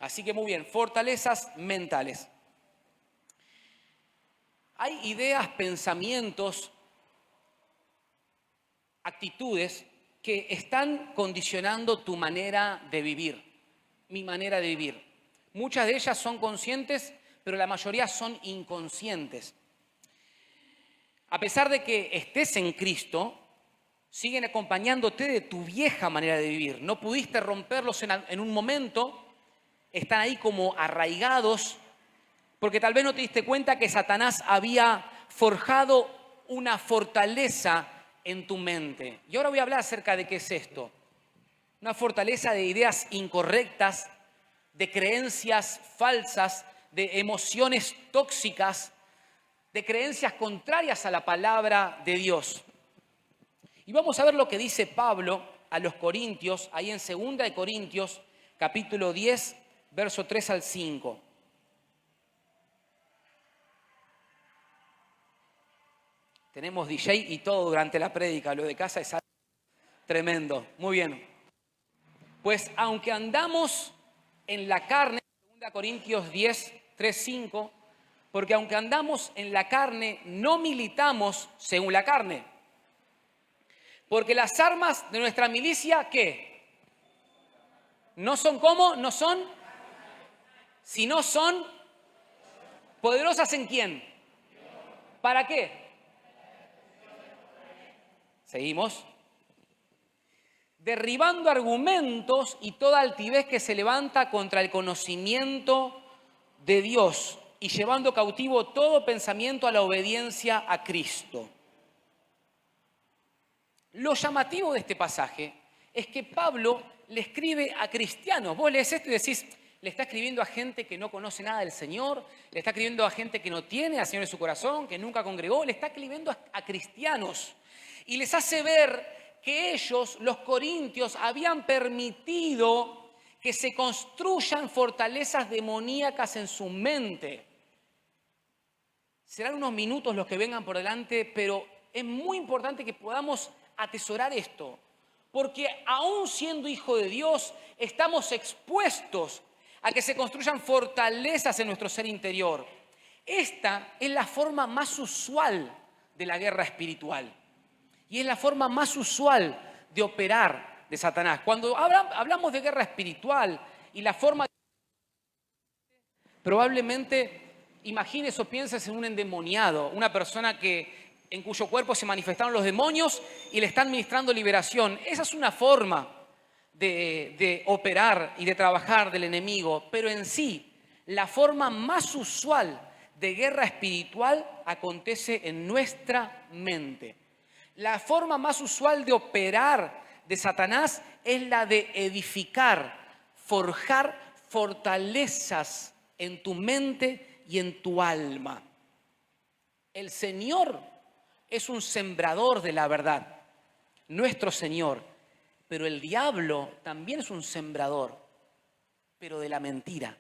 Así que muy bien, fortalezas mentales. Hay ideas, pensamientos, actitudes que están condicionando tu manera de vivir, mi manera de vivir. Muchas de ellas son conscientes, pero la mayoría son inconscientes. A pesar de que estés en Cristo, siguen acompañándote de tu vieja manera de vivir. No pudiste romperlos en un momento, están ahí como arraigados, porque tal vez no te diste cuenta que Satanás había forjado una fortaleza en tu mente. Y ahora voy a hablar acerca de qué es esto. Una fortaleza de ideas incorrectas, de creencias falsas, de emociones tóxicas, de creencias contrarias a la palabra de Dios. Y vamos a ver lo que dice Pablo a los Corintios, ahí en 2 de Corintios, capítulo 10, verso 3 al 5. Tenemos DJ y todo durante la prédica, lo de casa es algo tremendo. Muy bien. Pues aunque andamos en la carne, 2 Corintios 10, 3, 5, porque aunque andamos en la carne, no militamos según la carne. Porque las armas de nuestra milicia, ¿qué? No son ¿cómo? No son, sino son poderosas ¿en quién? ¿Para qué? Seguimos. Derribando argumentos y toda altivez que se levanta contra el conocimiento de Dios y llevando cautivo todo pensamiento a la obediencia a Cristo. Lo llamativo de este pasaje es que Pablo le escribe a cristianos. Vos lees esto y decís, le está escribiendo a gente que no conoce nada del Señor, le está escribiendo a gente que no tiene al Señor en su corazón, que nunca congregó, le está escribiendo a cristianos. Y les hace ver que ellos, los corintios, habían permitido que se construyan fortalezas demoníacas en su mente. Serán unos minutos los que vengan por delante, pero es muy importante que podamos atesorar esto, porque aún siendo hijo de Dios, estamos expuestos a que se construyan fortalezas en nuestro ser interior. Esta es la forma más usual de la guerra espiritual. Y es la forma más usual de operar de Satanás. Cuando hablamos de guerra espiritual y la forma, probablemente imagines o pienses en un endemoniado, una persona en cuyo cuerpo se manifestaron los demonios y le están ministrando liberación. Esa es una forma de operar y de trabajar del enemigo, pero en sí, la forma más usual de guerra espiritual acontece en nuestra mente. La forma más usual de operar de Satanás es la de edificar, forjar fortalezas en tu mente y en tu alma. El Señor es un sembrador de la verdad, nuestro Señor, pero el diablo también es un sembrador, pero de la mentira.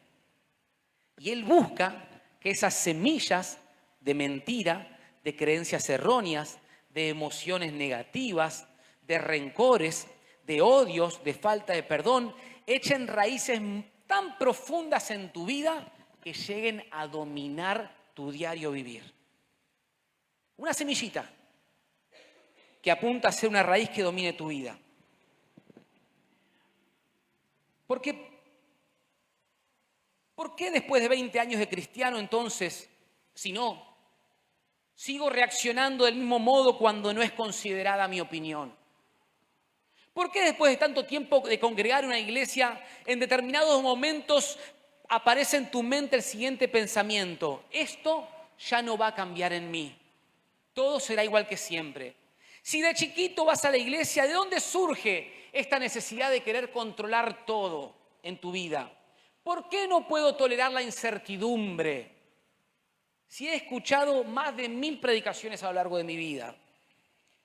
Y él busca que esas semillas de mentira, de creencias erróneas, de emociones negativas, de rencores, de odios, de falta de perdón, echen raíces tan profundas en tu vida que lleguen a dominar tu diario vivir. Una semillita que apunta a ser una raíz que domine tu vida. ¿Por qué después de 20 años de cristiano entonces, si no, sigo reaccionando del mismo modo cuando no es considerada mi opinión? ¿Por qué después de tanto tiempo de congregar en una iglesia, en determinados momentos aparece en tu mente el siguiente pensamiento? Esto ya no va a cambiar en mí. Todo será igual que siempre. Si de chiquito vas a la iglesia, ¿de dónde surge esta necesidad de querer controlar todo en tu vida? ¿Por qué no puedo tolerar la incertidumbre? Si he escuchado más de 1000 predicaciones a lo largo de mi vida.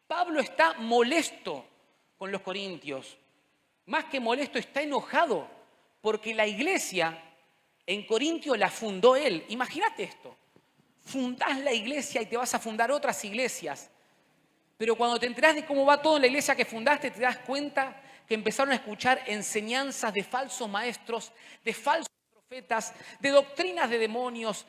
Pablo está molesto con los corintios. Más que molesto, está enojado porque la iglesia en Corintio la fundó él. Imagínate esto. Fundás la iglesia y te vas a fundar otras iglesias. Pero cuando te enterás de cómo va todo en la iglesia que fundaste, te das cuenta que empezaron a escuchar enseñanzas de falsos maestros, de falsos profetas, de doctrinas de demonios,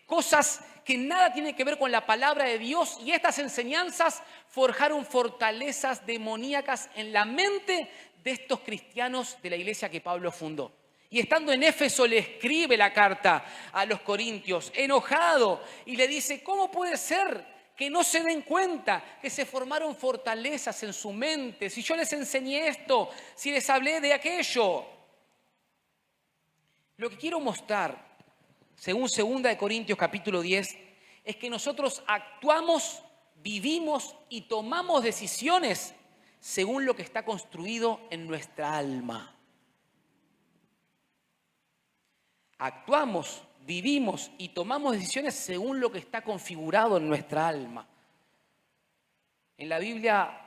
cosas que nada tienen que ver con la palabra de Dios, y estas enseñanzas forjaron fortalezas demoníacas en la mente de estos cristianos de la iglesia que Pablo fundó. Y estando en Éfeso le escribe la carta a los corintios, enojado, y le dice, ¿cómo puede ser que no se den cuenta que se formaron fortalezas en su mente? Si yo les enseñé esto, si les hablé de aquello. Lo que quiero mostrar, según 2 Corintios capítulo 10, es que nosotros actuamos, vivimos y tomamos decisiones según lo que está construido en nuestra alma. Actuamos, vivimos y tomamos decisiones según lo que está configurado en nuestra alma. En la Biblia,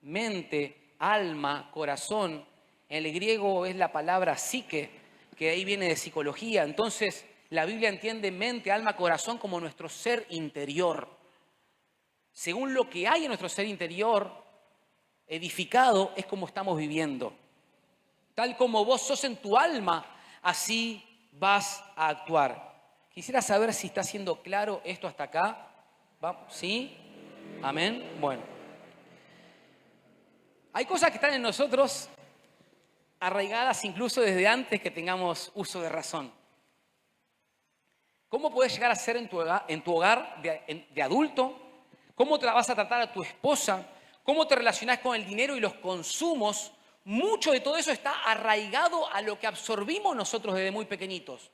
mente, alma, corazón, en el griego es la palabra psique, que de ahí viene de psicología. Entonces, la Biblia entiende mente, alma, corazón como nuestro ser interior. Según lo que hay en nuestro ser interior, edificado, es como estamos viviendo. Tal como vos sos en tu alma, así vas a actuar. Quisiera saber si está siendo claro esto hasta acá. ¿Sí? Amén. Bueno. Hay cosas que están en nosotros arraigadas incluso desde antes que tengamos uso de razón. ¿Cómo puedes llegar a ser en tu hogar de adulto? ¿Cómo te la vas a tratar a tu esposa? ¿Cómo te relacionás con el dinero y los consumos? Mucho de todo eso está arraigado a lo que absorbimos nosotros desde muy pequeñitos.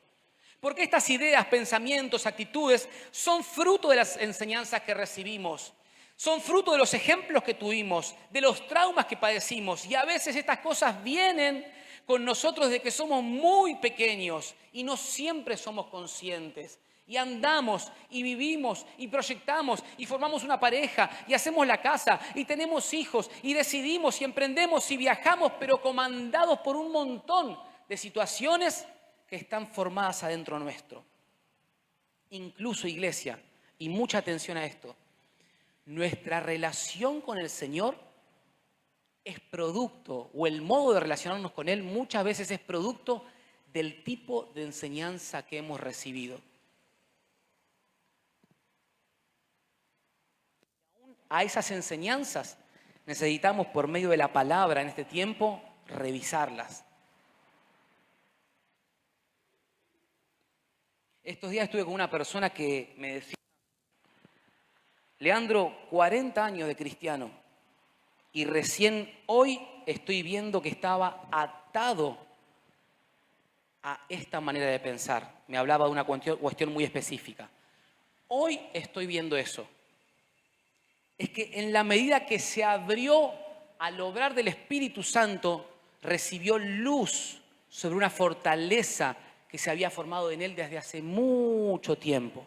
Porque estas ideas, pensamientos, actitudes son fruto de las enseñanzas que recibimos. Son fruto de los ejemplos que tuvimos, de los traumas que padecimos. Y a veces estas cosas vienen con nosotros desde que somos muy pequeños y no siempre somos conscientes. Y andamos y vivimos y proyectamos y formamos una pareja y hacemos la casa y tenemos hijos y decidimos y emprendemos y viajamos, pero comandados por un montón de situaciones que están formadas adentro nuestro. Incluso, iglesia, y mucha atención a esto, nuestra relación con el Señor es producto, o el modo de relacionarnos con Él muchas veces es producto del tipo de enseñanza que hemos recibido. A esas enseñanzas necesitamos, por medio de la palabra en este tiempo, revisarlas. Estos días estuve con una persona que me decía, Leandro, 40 años de cristiano y recién hoy estoy viendo que estaba atado a esta manera de pensar. Me hablaba de una cuestión muy específica. Hoy estoy viendo eso. Es que en la medida que se abrió al obrar del Espíritu Santo, recibió luz sobre una fortaleza que se había formado en él desde hace mucho tiempo.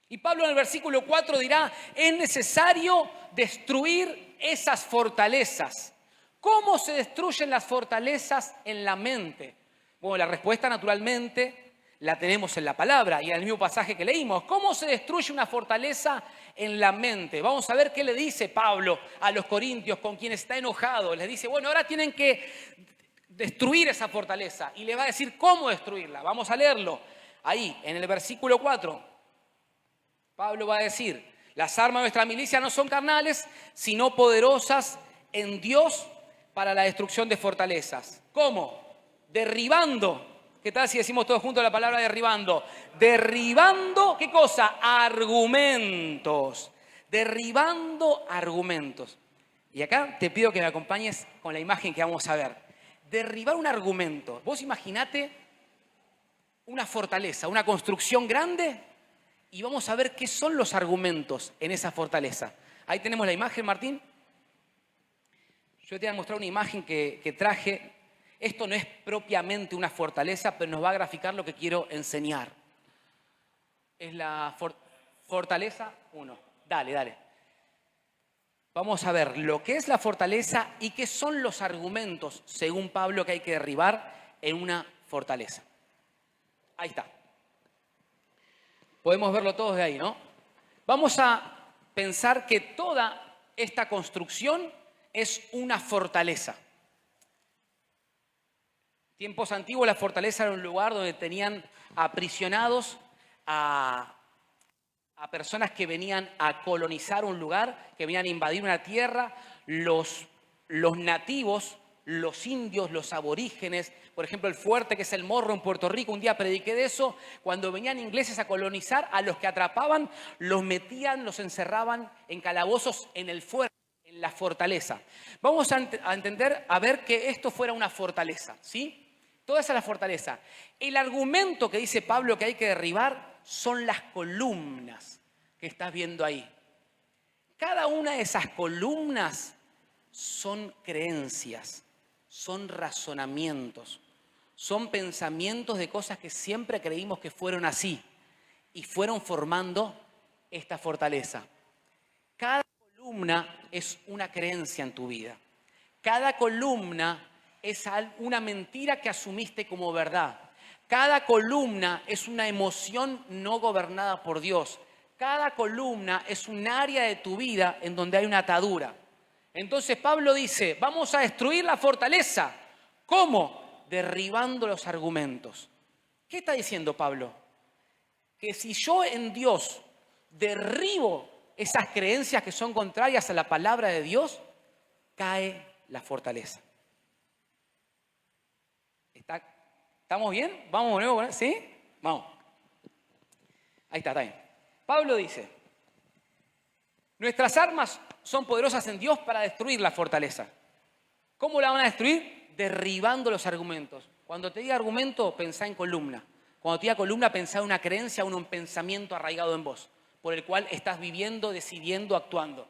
Y Pablo en el versículo 4 dirá, es necesario destruir esas fortalezas. ¿Cómo se destruyen las fortalezas en la mente? Bueno, la respuesta naturalmente la tenemos en la palabra y en el mismo pasaje que leímos. ¿Cómo se destruye una fortaleza en la mente? Vamos a ver qué le dice Pablo a los corintios con quien está enojado. Les dice, bueno, ahora tienen que destruir esa fortaleza y le va a decir cómo destruirla. Vamos a leerlo. Ahí, en el versículo 4, Pablo va a decir, las armas de nuestra milicia no son carnales, sino poderosas en Dios para la destrucción de fortalezas. ¿Cómo? Derribando. ¿Qué tal si decimos todos juntos la palabra derribando? Derribando, ¿qué cosa? Argumentos. Derribando argumentos. Y acá te pido que me acompañes con la imagen que vamos a ver. Derribar un argumento. Vos imaginate una fortaleza, una construcción grande y vamos a ver qué son los argumentos en esa fortaleza. Ahí tenemos la imagen, Martín. Yo te voy a mostrar una imagen que traje. Esto no es propiamente una fortaleza, pero nos va a graficar lo que quiero enseñar. Es la fortaleza 1. Dale. Vamos a ver lo que es la fortaleza y qué son los argumentos, según Pablo, que hay que derribar en una fortaleza. Ahí está. Podemos verlo todos de ahí, ¿no? Vamos a pensar que toda esta construcción es una fortaleza. Tiempos antiguos la fortaleza era un lugar donde tenían aprisionados a personas que venían a colonizar un lugar, que venían a invadir una tierra. Los nativos, los indios, los aborígenes, por ejemplo el fuerte que es el Morro en Puerto Rico, un día prediqué de eso, cuando venían ingleses a colonizar, a los que atrapaban los metían, los encerraban en calabozos en el fuerte, en la fortaleza. Vamos a entender, a ver que esto fuera una fortaleza, ¿sí? Toda esa es la fortaleza. El argumento que dice Pablo que hay que derribar son las columnas que estás viendo ahí. Cada una de esas columnas son creencias, son razonamientos, son pensamientos de cosas que siempre creímos que fueron así y fueron formando esta fortaleza. Cada columna es una creencia en tu vida. Cada columna es una mentira que asumiste como verdad. Cada columna es una emoción no gobernada por Dios. Cada columna es un área de tu vida en donde hay una atadura. Entonces Pablo dice, vamos a destruir la fortaleza. ¿Cómo? Derribando los argumentos. ¿Qué está diciendo Pablo? Que si yo en Dios derribo esas creencias que son contrarias a la palabra de Dios, cae la fortaleza. ¿Estamos bien? ¿Vamos de nuevo? ¿Sí? Vamos. Ahí está bien. Pablo dice, nuestras armas son poderosas en Dios para destruir la fortaleza. ¿Cómo la van a destruir? Derribando los argumentos. Cuando te diga argumento, pensá en columna. Cuando te diga columna, pensá en una creencia, un pensamiento arraigado en vos, por el cual estás viviendo, decidiendo, actuando.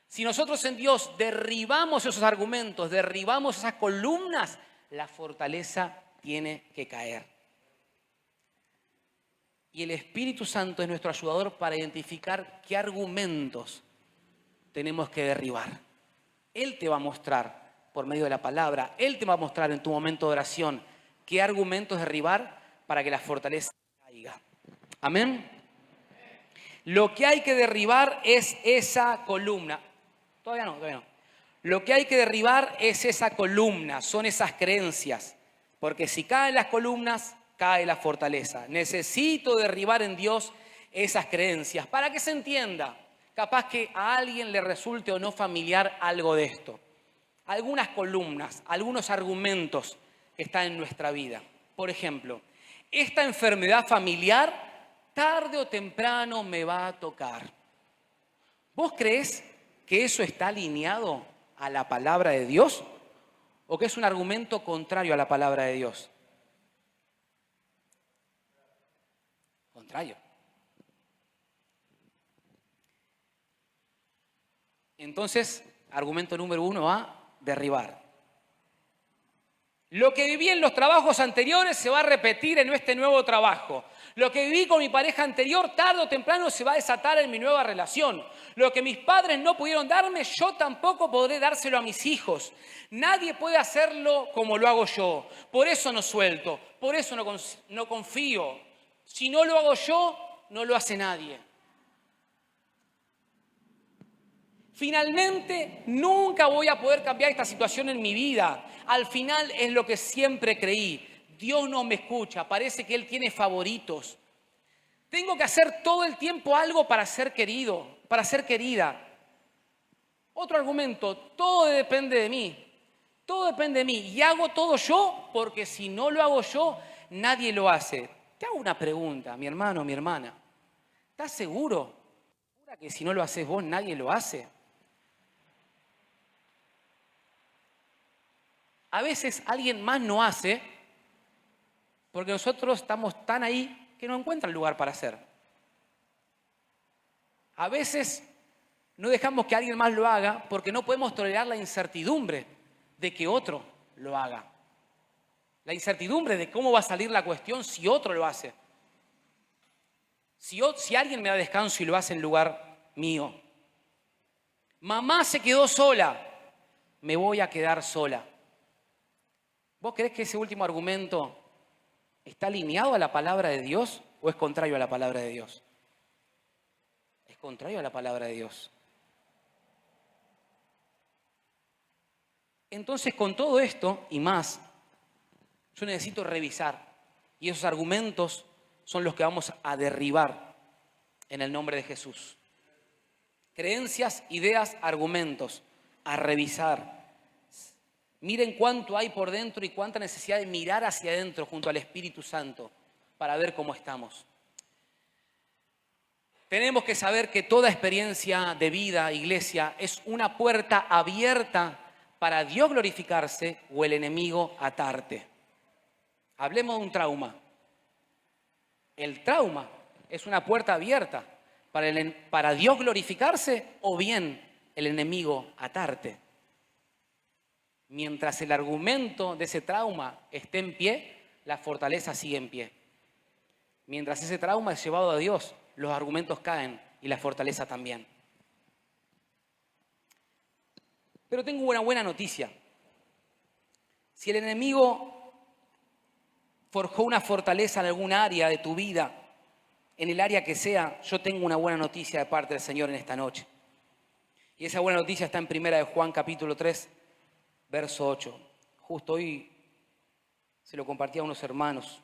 Si nosotros en Dios derribamos esos argumentos, derribamos esas columnas, la fortaleza tiene que caer. Y el Espíritu Santo es nuestro ayudador para identificar qué argumentos tenemos que derribar. Él te va a mostrar por medio de la palabra, Él te va a mostrar en tu momento de oración qué argumentos derribar para que la fortaleza caiga. Amén. Lo que hay que derribar es esa columna. Todavía no. Lo que hay que derribar es esa columna, son esas creencias. Porque si caen las columnas, cae la fortaleza. Necesito derribar en Dios esas creencias para que se entienda. Capaz que a alguien le resulte o no familiar algo de esto. Algunas columnas, algunos argumentos que están en nuestra vida. Por ejemplo, esta enfermedad familiar tarde o temprano me va a tocar. ¿Vos creés que eso está alineado a la palabra de Dios o que es un argumento contrario a la palabra de Dios? Contrario. Entonces, argumento número 1 a derribar. Lo que viví en los trabajos anteriores se va a repetir en este nuevo trabajo. Lo que viví con mi pareja anterior, tarde o temprano se va a desatar en mi nueva relación. Lo que mis padres no pudieron darme, yo tampoco podré dárselo a mis hijos. Nadie puede hacerlo como lo hago yo. Por eso no suelto, por eso no confío. Si no lo hago yo, no lo hace nadie. Finalmente, nunca voy a poder cambiar esta situación en mi vida. Al final es lo que siempre creí. Dios no me escucha, parece que Él tiene favoritos. Tengo que hacer todo el tiempo algo para ser querido, para ser querida. Otro argumento, todo depende de mí. Todo depende de mí. Y hago todo yo porque si no lo hago yo, nadie lo hace. Te hago una pregunta, mi hermano, mi hermana. ¿Estás seguro? ¿Segura que si no lo haces vos, nadie lo hace? A veces alguien más no hace porque nosotros estamos tan ahí que no encuentran lugar para hacer. A veces no dejamos que alguien más lo haga porque no podemos tolerar la incertidumbre de que otro lo haga. La incertidumbre de cómo va a salir la cuestión si otro lo hace. Si alguien me da descanso y lo hace en lugar mío. Mamá se quedó sola, me voy a quedar sola. ¿Vos creés que ese último argumento está alineado a la palabra de Dios o es contrario a la palabra de Dios? Es contrario a la palabra de Dios. Entonces, con todo esto y más, Yo necesito revisar. Y esos argumentos son los que vamos a derribar en el nombre de Jesús. Creencias, ideas, argumentos a revisar. Miren cuánto hay por dentro y cuánta necesidad de mirar hacia adentro junto al Espíritu Santo para ver cómo estamos. Tenemos que saber que toda experiencia de vida, iglesia, es una puerta abierta para Dios glorificarse o el enemigo atarte. Hablemos de un trauma. El trauma es una puerta abierta para Dios glorificarse o bien el enemigo atarte. Mientras el argumento de ese trauma esté en pie, la fortaleza sigue en pie. Mientras ese trauma es llevado a Dios, los argumentos caen y la fortaleza también. Pero tengo una buena noticia. Si el enemigo forjó una fortaleza en algún área de tu vida, en el área que sea, yo tengo una buena noticia de parte del Señor en esta noche. Y esa buena noticia está en 1 de Juan capítulo 3, verso 8. Justo hoy se lo compartí a unos hermanos.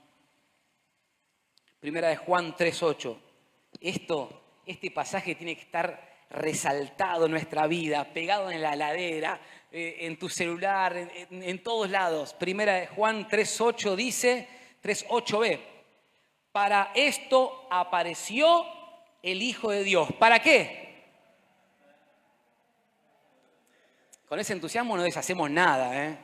1 de Juan 3, 8. Este pasaje tiene que estar resaltado en nuestra vida, pegado en la heladera, en tu celular, en todos lados. 1 de Juan 3, 8 dice, 3, 8b. Para esto apareció el Hijo de Dios. ¿Para qué? Con ese entusiasmo no deshacemos nada, ¿eh?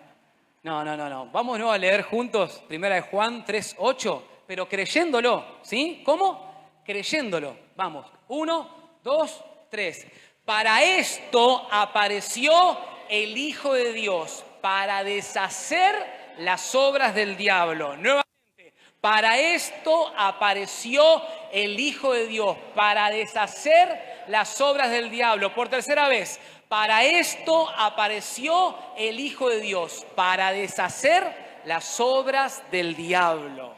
No. Vamos a leer juntos 1 de Juan 3, 8, pero creyéndolo, ¿sí? ¿Cómo? Creyéndolo. Vamos. 1, 2, 3. Para esto apareció el Hijo de Dios, para deshacer las obras del diablo. Nuevamente. Para esto apareció el Hijo de Dios, para deshacer las obras del diablo. Por tercera vez, para esto apareció el Hijo de Dios, para deshacer las obras del diablo.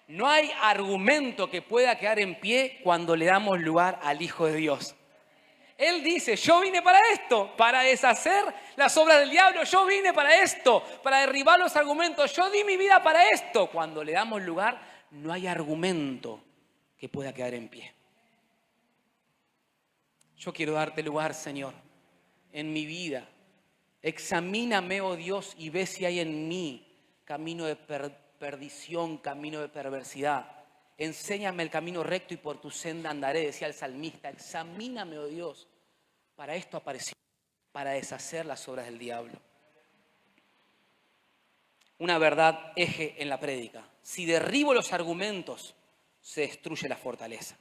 No hay argumento que pueda quedar en pie cuando le damos lugar al Hijo de Dios. Él dice, yo vine para esto, para deshacer las obras del diablo. Yo vine para esto, para derribar los argumentos. Yo di mi vida para esto. Cuando le damos lugar, no hay argumento que pueda quedar en pie. Yo quiero darte lugar, Señor, en mi vida. Examíname, oh Dios, y ve si hay en mí camino de perdición, camino de perversidad. Enséñame el camino recto y por tu senda andaré, decía el salmista. Examíname, oh Dios. Para esto apareció, para deshacer las obras del diablo. Una verdad eje en la prédica. Si derribo los argumentos, se destruye la fortaleza.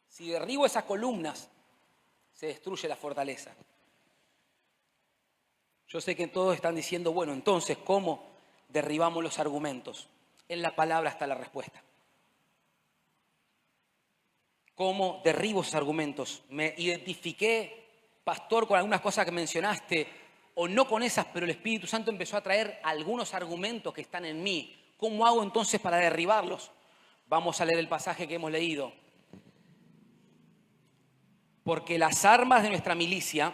Si derribo esas columnas, se destruye la fortaleza. Yo sé que todos están diciendo, bueno, entonces, ¿cómo derribamos los argumentos? En la palabra está la respuesta. ¿Cómo derribo esos argumentos? Me identifiqué, pastor, con algunas cosas que mencionaste, o no con esas, pero el Espíritu Santo empezó a traer algunos argumentos que están en mí. ¿Cómo hago entonces para derribarlos? Vamos a leer el pasaje que hemos leído. Porque las armas de nuestra milicia,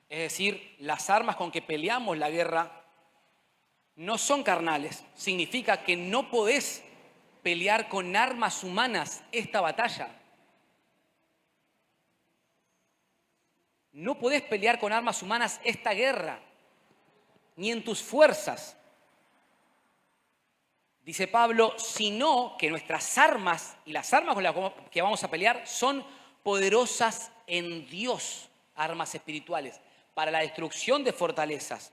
es decir, las armas con que peleamos la guerra, no son carnales. Significa que no podés pelear con armas humanas esta batalla. No podés pelear con armas humanas esta guerra, ni en tus fuerzas. Dice Pablo, sino que nuestras armas y las armas con las que vamos a pelear son poderosas en Dios, armas espirituales, para la destrucción de fortalezas,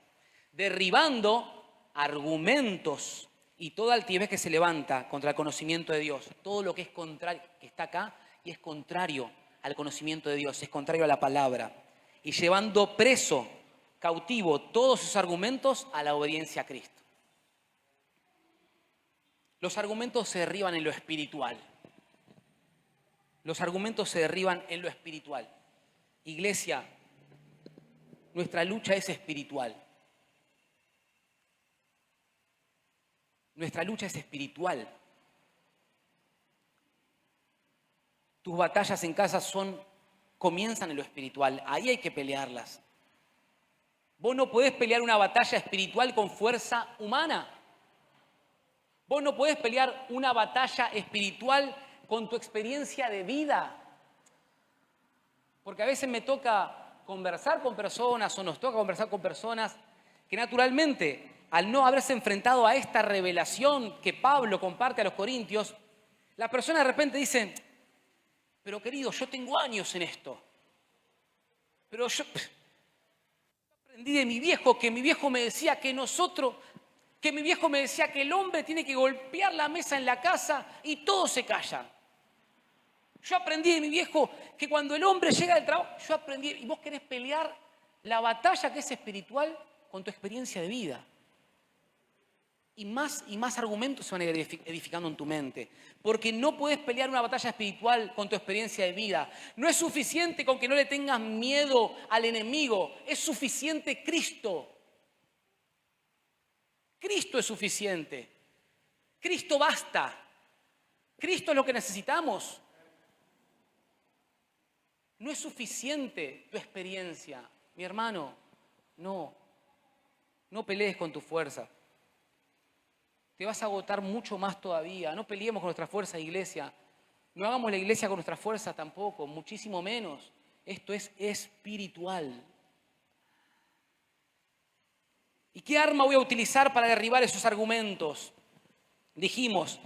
derribando argumentos y toda altivez que se levanta contra el conocimiento de Dios. Todo lo que es contrario, que está acá y es contrario al conocimiento de Dios, es contrario a la palabra. Y llevando preso, cautivo, todos sus argumentos a la obediencia a Cristo. Los argumentos se derriban en lo espiritual. Los argumentos se derriban en lo espiritual. Iglesia, nuestra lucha es espiritual. Nuestra lucha es espiritual. Tus batallas en casa son comienzan en lo espiritual. Ahí hay que pelearlas. Vos no podés pelear una batalla espiritual con fuerza humana. Vos no podés pelear una batalla espiritual con tu experiencia de vida. Porque a veces me toca conversar con personas o nos toca conversar con personas que naturalmente, al no haberse enfrentado a esta revelación que Pablo comparte a los corintios, las personas de repente dicen, pero querido, yo tengo años en esto. Pero yo aprendí de mi viejo, que mi viejo me decía que mi viejo me decía que el hombre tiene que golpear la mesa en la casa y todos se callan. Yo aprendí de mi viejo que cuando el hombre llega del trabajo, yo aprendí, y vos querés pelear la batalla que es espiritual con tu experiencia de vida. Y más argumentos se van a ir edificando en tu mente. Porque no puedes pelear una batalla espiritual con tu experiencia de vida. No es suficiente con que no le tengas miedo al enemigo. Es suficiente Cristo. Cristo es suficiente. Cristo basta. Cristo es lo que necesitamos. No es suficiente tu experiencia. Mi hermano, no. No pelees con tu fuerza. Te vas a agotar mucho más todavía. No peleemos con nuestra fuerza, iglesia. No hagamos la iglesia con nuestra fuerza tampoco, muchísimo menos. Esto es espiritual. ¿Y qué arma voy a utilizar para derribar esos argumentos? Dijimos,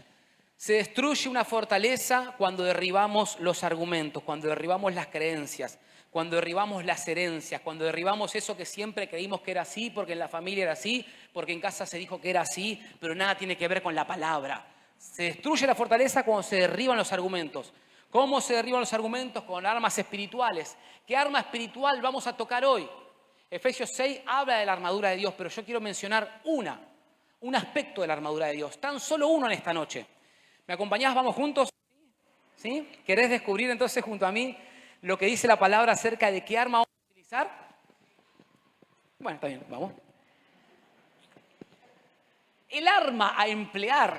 se destruye una fortaleza cuando derribamos los argumentos, cuando derribamos las creencias, cuando derribamos las herencias, cuando derribamos eso que siempre creímos que era así, porque en la familia era así, porque en casa se dijo que era así, pero nada tiene que ver con la palabra. Se destruye la fortaleza cuando se derriban los argumentos. ¿Cómo se derriban los argumentos? Con armas espirituales. ¿Qué arma espiritual vamos a tocar hoy? Efesios 6 habla de la armadura de Dios, pero yo quiero mencionar un aspecto de la armadura de Dios, tan solo uno en esta noche. ¿Me acompañás? ¿Vamos juntos? ¿Sí? ¿Querés descubrir entonces junto a mí lo que dice la palabra acerca de qué arma vamos a utilizar? Bueno, está bien, vamos. El arma a emplear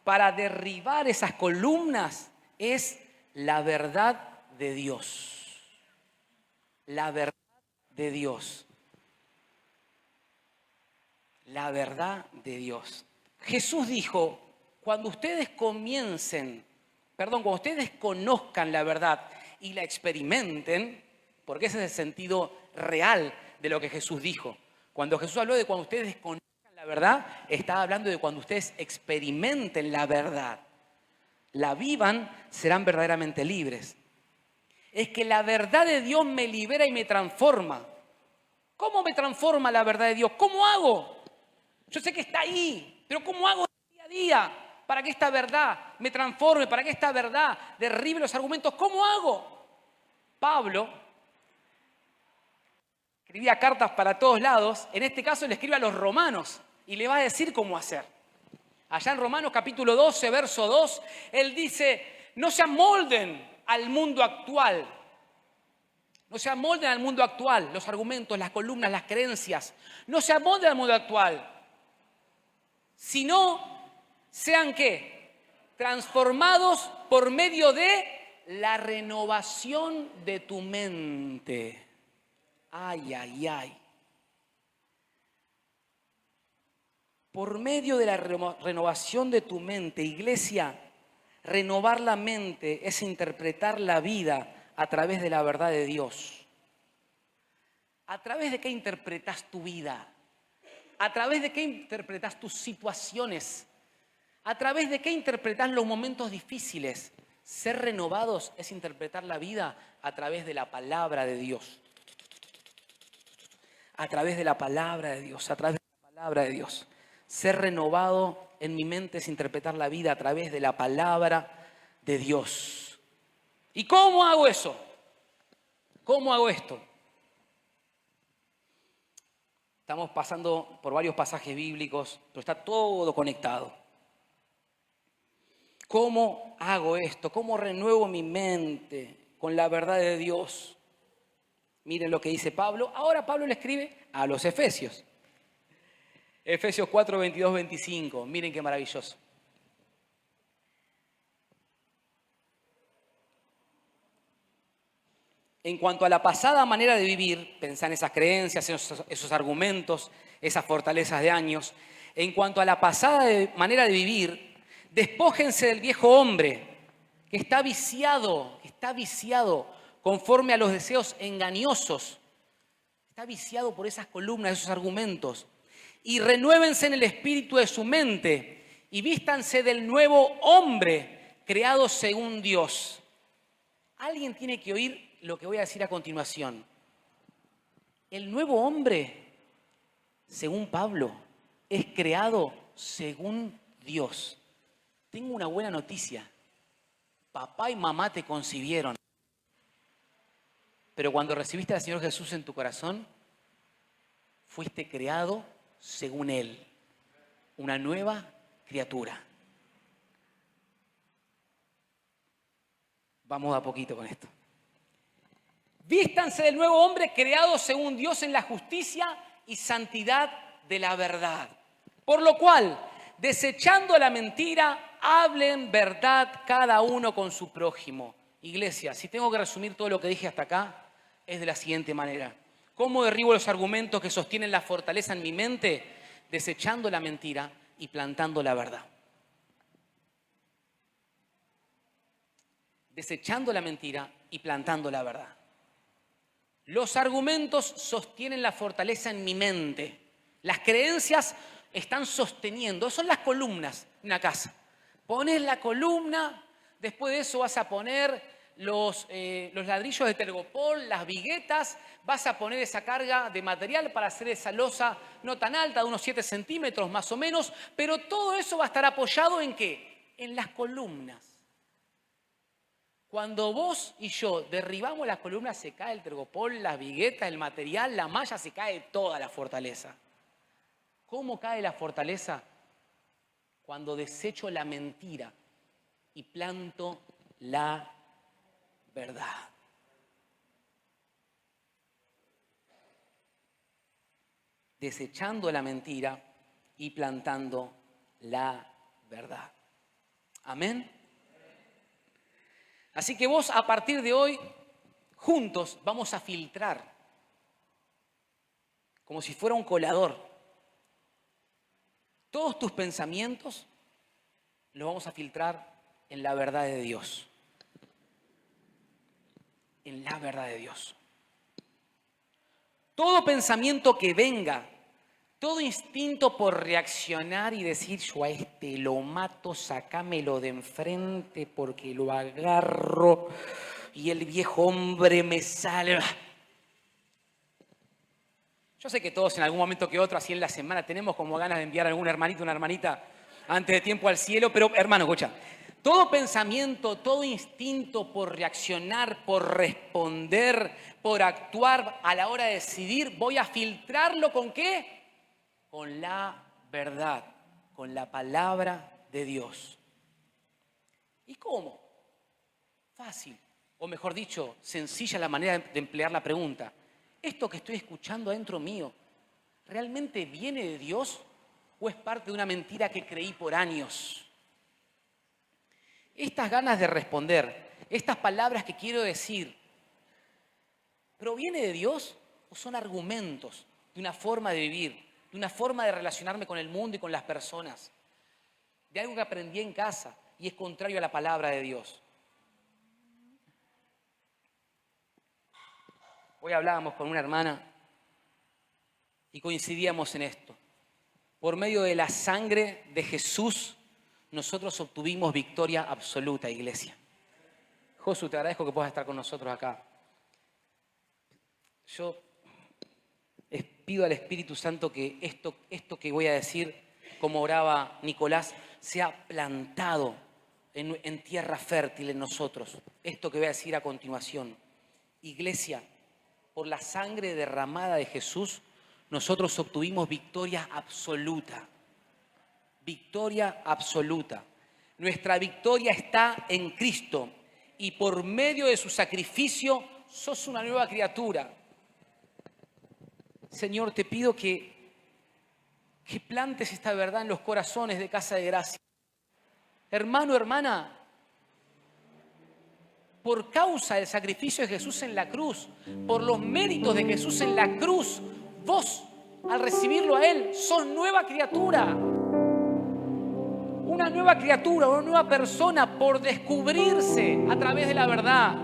para derribar esas columnas es la verdad de Dios. La verdad de Dios. La verdad de Dios. Jesús dijo, cuando ustedes cuando ustedes conozcan la verdad y la experimenten, porque ese es el sentido real de lo que Jesús dijo. Cuando Jesús habló de cuando ustedes conozcan la verdad, estaba hablando de cuando ustedes experimenten la verdad, la vivan, serán verdaderamente libres. Es que la verdad de Dios me libera y me transforma. ¿Cómo me transforma la verdad de Dios? ¿Cómo hago? Yo sé que está ahí, pero ¿cómo hago día a día para que esta verdad me transforme, para que esta verdad derribe los argumentos? ¿Cómo hago? Pablo escribía cartas para todos lados, en este caso le escribe a los romanos y le va a decir cómo hacer. Allá en Romanos capítulo 12, verso 2, él dice, no se amolden al mundo actual. No se amolden al mundo actual, los argumentos, las columnas, las creencias. No se amolden al mundo actual. Sino, sean ¿qué? Transformados por medio de la renovación de tu mente. Ay, ay, ay. Por medio de la renovación de tu mente, iglesia, renovar la mente es interpretar la vida a través de la verdad de Dios. ¿A través de qué interpretas tu vida? ¿A través de qué interpretas tus situaciones? ¿A través de qué interpretas los momentos difíciles? Ser renovados es interpretar la vida a través de la palabra de Dios. A través de la palabra de Dios, a través de la palabra de Dios. Ser renovado en mi mente es interpretar la vida a través de la palabra de Dios. ¿Y cómo hago eso? ¿Cómo hago esto? Estamos pasando por varios pasajes bíblicos, pero está todo conectado. ¿Cómo hago esto? ¿Cómo renuevo mi mente con la verdad de Dios? Miren lo que dice Pablo. Ahora Pablo le escribe a los Efesios. Efesios 4, 22, 25. Miren qué maravilloso. En cuanto a la pasada manera de vivir, pensá en esas creencias, esos argumentos, esas fortalezas de años. En cuanto a la pasada manera de vivir, despójense del viejo hombre que está viciado conforme a los deseos engañosos. Está viciado por esas columnas, esos argumentos. Y renuévense en el espíritu de su mente y vístanse del nuevo hombre creado según Dios. Alguien tiene que oír lo que voy a decir a continuación. El nuevo hombre, según Pablo, es creado según Dios. Tengo una buena noticia. Papá y mamá te concibieron. Pero cuando recibiste al Señor Jesús en tu corazón, fuiste creado según Él. Una nueva criatura. Vamos a poquito con esto. Vístanse del nuevo hombre creado según Dios en la justicia y santidad de la verdad. Por lo cual, desechando la mentira, hablen verdad cada uno con su prójimo. Iglesia, si tengo que resumir todo lo que dije hasta acá, es de la siguiente manera. ¿Cómo derribo los argumentos que sostienen la fortaleza en mi mente? Desechando la mentira y plantando la verdad. Desechando la mentira y plantando la verdad. Los argumentos sostienen la fortaleza en mi mente. Las creencias están sosteniendo. Son las columnas de una casa. Pones la columna, después de eso vas a poner los ladrillos de tergopol, las viguetas, vas a poner esa carga de material para hacer esa losa no tan alta, de unos 7 centímetros más o menos, pero todo eso va a estar apoyado ¿en qué? En las columnas. Cuando vos y yo derribamos las columnas, se cae el tergopol, las viguetas, el material, la malla, se cae toda la fortaleza. ¿Cómo cae la fortaleza? Cuando desecho la mentira y planto la verdad. Desechando la mentira y plantando la verdad. Amén. Así que vos a partir de hoy, juntos vamos a filtrar, como si fuera un colador, todos tus pensamientos los vamos a filtrar en la verdad de Dios. En la verdad de Dios. Todo pensamiento que venga, todo instinto por reaccionar y decir, yo a este lo mato, sacámelo de enfrente porque lo agarro y el viejo hombre me salva. Yo sé que todos en algún momento que otro, así en la semana, tenemos como ganas de enviar a algún hermanito, una hermanita antes de tiempo al cielo, pero hermano, escucha, todo pensamiento, todo instinto por reaccionar, por responder, por actuar a la hora de decidir, voy a filtrarlo ¿con qué? Con la verdad, con la palabra de Dios. ¿Y cómo? Fácil, o mejor dicho, sencilla la manera de emplear la pregunta. ¿Esto que estoy escuchando adentro mío, realmente viene de Dios o es parte de una mentira que creí por años? Estas ganas de responder, estas palabras que quiero decir, ¿proviene de Dios o son argumentos de una forma de vivir, de una forma de relacionarme con el mundo y con las personas, de algo que aprendí en casa y es contrario a la palabra de Dios? Hoy hablábamos con una hermana y coincidíamos en esto. Por medio de la sangre de Jesús, nosotros obtuvimos victoria absoluta, iglesia. Josu, te agradezco que puedas estar con nosotros acá. Yo les pido al Espíritu Santo que esto que voy a decir, como oraba Nicolás, sea plantado en tierra fértil en nosotros. Esto que voy a decir a continuación. Iglesia, por la sangre derramada de Jesús, nosotros obtuvimos victoria absoluta. Victoria absoluta. Nuestra victoria está en Cristo y por medio de su sacrificio sos una nueva criatura. Señor, te pido que plantes esta verdad en los corazones de Casa de Gracia. Hermano, hermana, por causa del sacrificio de Jesús en la cruz, por los méritos de Jesús en la cruz, vos, al recibirlo a Él, sos nueva criatura. Una nueva criatura, una nueva persona por descubrirse a través de la verdad.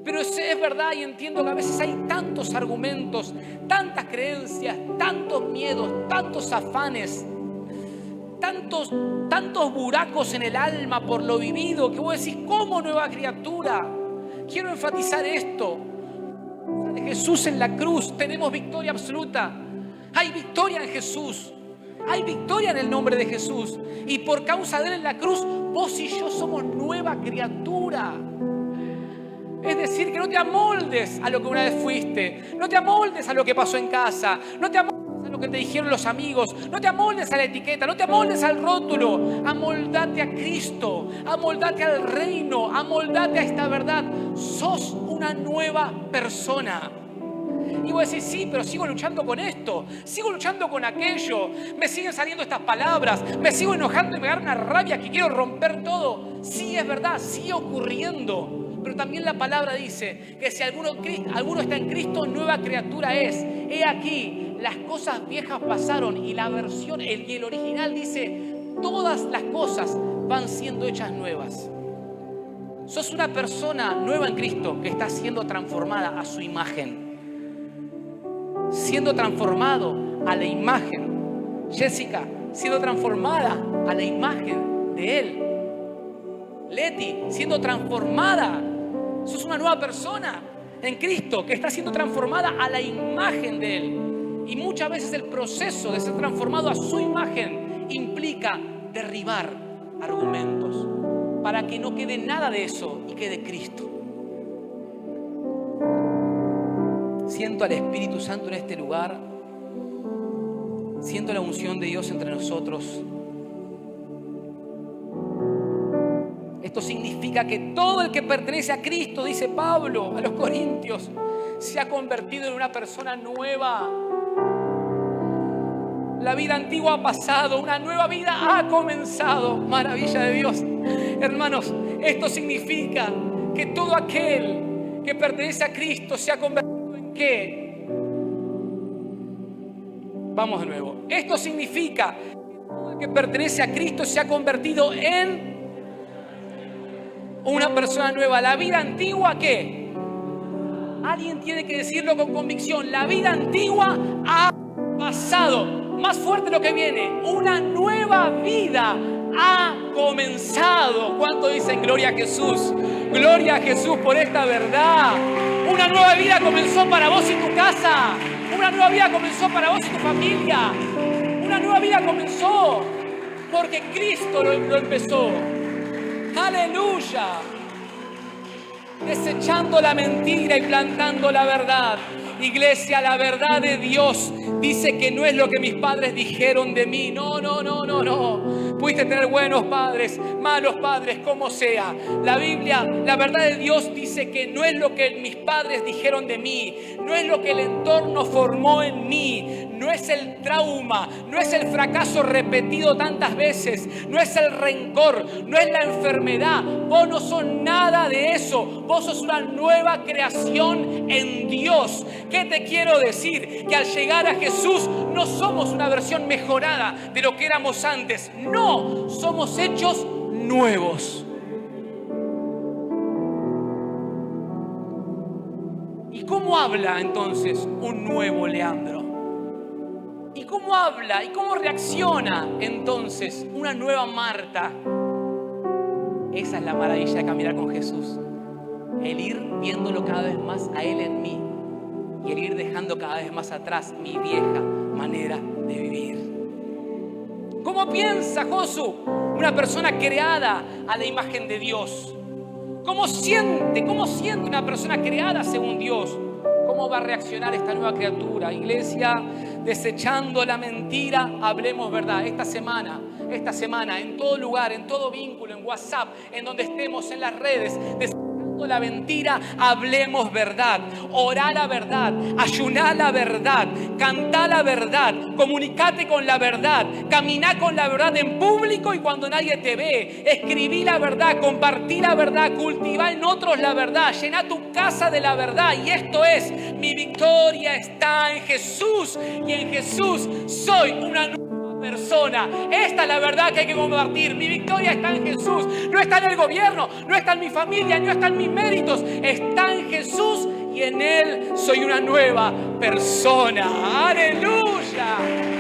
Pero es verdad y entiendo que a veces hay tantos argumentos, tantas creencias, tantos miedos, tantos afanes, tantos buracos en el alma por lo vivido, que vos decís, ¿cómo nueva criatura? Quiero enfatizar esto. De Jesús en la cruz tenemos victoria absoluta. Hay victoria en Jesús. Hay victoria en el nombre de Jesús. Y por causa de Él en la cruz, vos y yo somos nueva criatura. Es decir, que no te amoldes a lo que una vez fuiste. No te amoldes a lo que pasó en casa. No te amoldes a lo que te dijeron los amigos. No te amoldes a la etiqueta. No te amoldes al rótulo. Amoldate a Cristo. Amoldate al reino. Amoldate a esta verdad. Sos una nueva persona. Y vos decís, sí, pero sigo luchando con esto, sigo luchando con aquello, me siguen saliendo estas palabras, me sigo enojando y me da una rabia que quiero romper todo. Sí, es verdad, sigue ocurriendo. Pero también la palabra dice que si alguno está en Cristo, nueva criatura es. He aquí, las cosas viejas pasaron, y la versión, y el original dice, todas las cosas van siendo hechas nuevas. Sos una persona nueva en Cristo que está siendo transformada a su imagen. Siendo transformado a la imagen. Jessica, siendo transformada a la imagen de Él. Leti, siendo transformada. Sos una nueva persona en Cristo que está siendo transformada a la imagen de Él. Y muchas veces el proceso de ser transformado a su imagen implica derribar argumentos para que no quede nada de eso y quede Cristo. Siento al Espíritu Santo en este lugar. Siento la unción de Dios entre nosotros. Esto significa que todo el que pertenece a Cristo, dice Pablo a los Corintios, se ha convertido en una persona nueva. La vida antigua ha pasado, una nueva vida ha comenzado. Maravilla de Dios. Hermanos, esto significa que todo aquel que pertenece a Cristo se ha convertido en ¿qué? Vamos de nuevo. Esto significa que todo el que pertenece a Cristo se ha convertido en una persona nueva. La vida antigua, ¿qué? Alguien tiene que decirlo con convicción. La vida antigua ha pasado. Más fuerte lo que viene. Una nueva vida ha comenzado. ¿Cuánto dicen gloria a Jesús? Gloria a Jesús por esta verdad. Una nueva vida comenzó para vos y tu casa. Una nueva vida comenzó para vos y tu familia. Una nueva vida comenzó porque Cristo lo empezó. Aleluya. Desechando la mentira y plantando la verdad. Iglesia, la verdad de Dios dice que no es lo que mis padres dijeron de mí. No. Pudiste tener buenos padres, malos padres, como sea. La Biblia, la verdad de Dios dice que no es lo que mis padres dijeron de mí. No es lo que el entorno formó en mí. No es el trauma, no es el fracaso repetido tantas veces. No es el rencor, no es la enfermedad. Vos no sos nada de eso. Vos sos una nueva creación en Dios. ¿Qué te quiero decir? Que al llegar a Jesús no somos una versión mejorada de lo que éramos antes. No, somos hechos nuevos. ¿Y cómo habla entonces un nuevo Leandro? ¿Y cómo habla y cómo reacciona entonces una nueva Marta? Esa es la maravilla de caminar con Jesús. El ir viéndolo cada vez más a Él en mí. Y el ir dejando cada vez más atrás mi vieja manera de vivir. ¿Cómo piensa Josu? Una persona creada a la imagen de Dios. ¿Cómo siente una persona creada según Dios? ¿Cómo va a reaccionar esta nueva criatura? Iglesia, desechando la mentira, hablemos verdad. Esta semana, en todo lugar, en todo vínculo, en WhatsApp, en donde estemos, en las redes, desechando la mentira, hablemos verdad. Orá la verdad, ayuná la verdad, cantá la verdad, comunicate con la verdad, caminá con la verdad en público y cuando nadie te ve. Escribí la verdad, compartí la verdad, cultivá en otros la verdad, llená tu casa de la verdad. Y esto es, mi victoria está en Jesús y en Jesús soy una nueva persona. Esta es la verdad que hay que compartir. Mi victoria está en Jesús. No está en el gobierno, no está en mi familia, no está en mis méritos. Está en Jesús y en Él soy una nueva persona. ¡Aleluya!